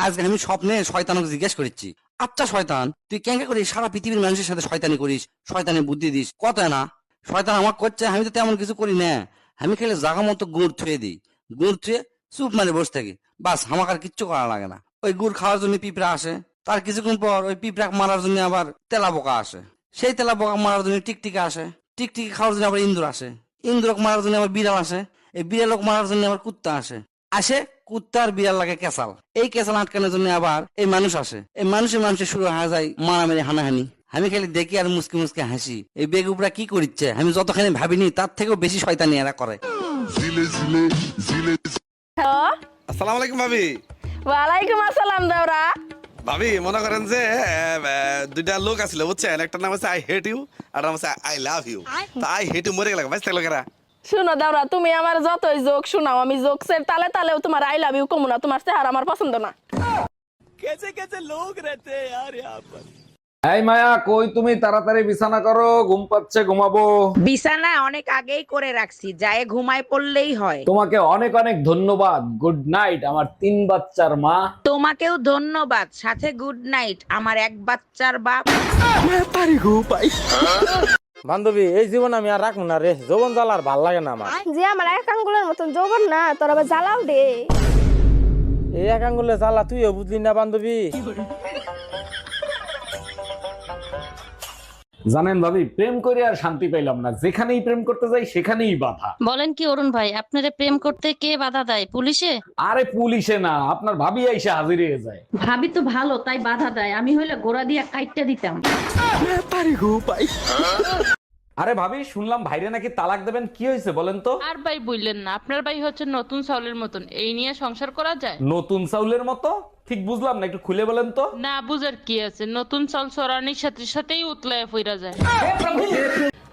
আজকে আমি স্বপ্নে শয়তানকে জিজ্ঞেস করেছি, আচ্ছা শয়তান, তুই কেন করে সারা পৃথিবীর মানুষের সাথে শয়তানি করিস, শয়তানি বুদ্ধি দিস, কত না? শয়তান আমার করছে, আমি তো তেমন কিছু করি না। আমি খেলে জাগা মতো গুড় থুয়ে দিই, গুড় থুয়ে চুপ মারে বসে থাকি, বাস আমাকে আর কিচ্ছু করা লাগে না। ওই গুড় খাওয়ার জন্য পিঁপড়া আসে, তার কিছুক্ষণ পর ওই পিঁপড়া মারার জন্য আবার তেলা পোকা আসে, সেই তেলা পোকা মারার জন্য টিকটিকি আসে, টিকটিকি খাওয়ার জন্য আবার ইন্দুর আসে, ইন্দুরক মারার জন্য আবার বিড়াল আসে, এই বিড়ালক মারার জন্য আবার কুত্তা আসে, আসে কুত্তার বিড়াল লাগে কেসাল, এই কেসাল আটকানোর জন্য আবার এই মানুষ আসে, এই মানুষের শুরু হয়ে যায় মারামারি হানাহানি। আমি খালি দেখি আর মুসকে মুসকে হাসি, এই বেগুবরা কি করিচ্ছে আমি যতখানি ভাবিনি তার থেকেও বেশি শয়তানি এরা করে। হ্যালো, আসসালামু আলাইকুম ভাবি। ওয়ালাইকুম আসসালাম দাওরা। ভাবি মনে করেন যে দুইটা লোক আছিল বুঝছেন, একটা নাম হচ্ছে আই হেট ইউ আর নাম হচ্ছে আই লাভ ইউ। তো আই হেট ইউ মরে গেল ভাই লোকেরা। শুনো দাওরা, তুমি আমার যতই জোক শোনাও, আমি জোকসের তালে তালেও তোমার আই লাভ ইউ কমু না, তোমার চেহারা আমার পছন্দ না। এই মায়া, কই তুমি? তাড়াতাড়ি বিছানা করো, ঘুম পাচ্ছে, ঘুমাবো। বিছানা অনেক আগেই করে রাখছি, যায় ঘুমায় পড়লেই হয়। তোমাকে অনেক অনেক ধন্যবাদ। গুড নাইট আমার 3 বাচ্চার মা। তোমাকেও ধন্যবাদ, সাথে গুড নাইট আমার 1 বাচ্চার বাপ। বান্ধবী, এই জীবন আমি আর রাখবো না রে, যৌবন জ্বালা আর ভাল লাগে না আমার। যে আমার এক আঙ্গুলের মতন যৌবন না, তোর আবার জ্বালাও দে। এই এক আঙ্গুলে জ্বালা তুইও বুঝলি না বান্ধবী। জানেন ভাবি, প্রেম করে আর শান্তি পাইলাম না, যেখানেই প্রেম করতে যাই সেখানেই বাধা। বলেন কি অরুণ ভাই, আপনারা প্রেম করতে কে বাধা দেয়? পুলিশে? আরে পুলিশে না, আপনার ভাবি আইসা হাজির হয়ে যায়। ভাবি তো ভালো তাই বাধা দেয়, আমি হইলে গোড়া দিয়া কাইটটা দিতাম। আরে ভাবি, শুনলাম ভাইরে নাকি তালাক দেবেন, কি হয়েছে বলেন তো? আর ভাই বললেন না, আপনার ভাই হচ্ছে নতুন চাউলের মতন, এই নিয়ে সংসার করা যায়? নতুন চাউলের মতো? ঠিক বুঝলাম না, একটু খুলে বলেন তো। না বুঝার কি আছে, নতুন চাল চড়ানির সাথে সাথেই উতলায় ফিরা যায়।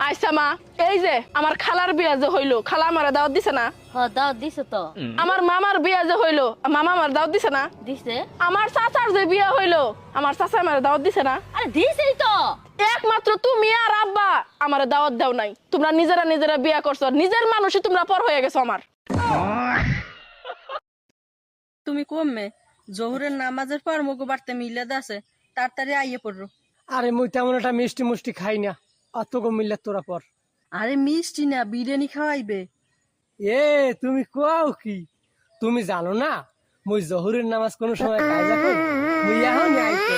আচ্ছা মা, এই যে আমার খালার বিয়া যে হইলো, খালা আমারে দাওয়াত দিছে না? দাও দিছে তো। আমার মামার বিয়া যে হইলো, মামা আমার দাওয়াত দিছে না? দিছে। আমার চাচার যে বিয়া হইলো, আমার চাচা আমারে দাওয়াত দিছে না? আরে দিছেই তো। একমাত্র তুমি আর আব্বা আমারে দাওয়াত দাও নাই। তোমরা নিজেরা নিজেরা বিয়া করছো, নিজের মানুষই তোমরা পর হয়ে গেছো আমার। তুমি কমে জোহরের নামাজের পর মুগো বাড়তে মিলাদ আছে, তাড়াতাড়ি আইয়ে পড়ো। আরে মুই তেমন একটা মিষ্টি মুষ্টি খাই না, অত গো মিল্লা তোরা পর। আরে মিষ্টি না, বিরিয়ানি খাওয়াইবে। এ তুমি কোয়াও কি? তুমি জানো না মুই জহুরের নামাজ কোন সময় খাই না কই? মুই এখন আইতে।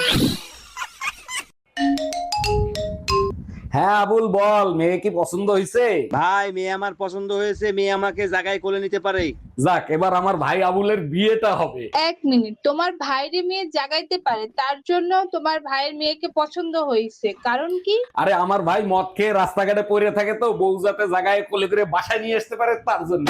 হ্যাঁ আবুল, বল, মেয়ে কি পছন্দ হয়েছে? ভাই, মেয়ে আমার পছন্দ হয়েছে, মেয়ে আমাকে জায়গায় কোলে নিতে পারে। যাক, এবার আমার ভাই আবুলের বিয়েটা হবে। 1 মিনিট, তোমার ভাইয়ের মেয়ে জাগাইতে পারে, তার জন্য তোমার ভাইয়ের মেয়েকে পছন্দ হয়েছে, কারণ কি? আরে আমার ভাই মদ খেয়ে রাস্তাঘাটে পড়ে থাকে, তো বউ যাতে জায়গায় কোলে করে বাসায় নিয়ে আসতে পারে তার জন্য।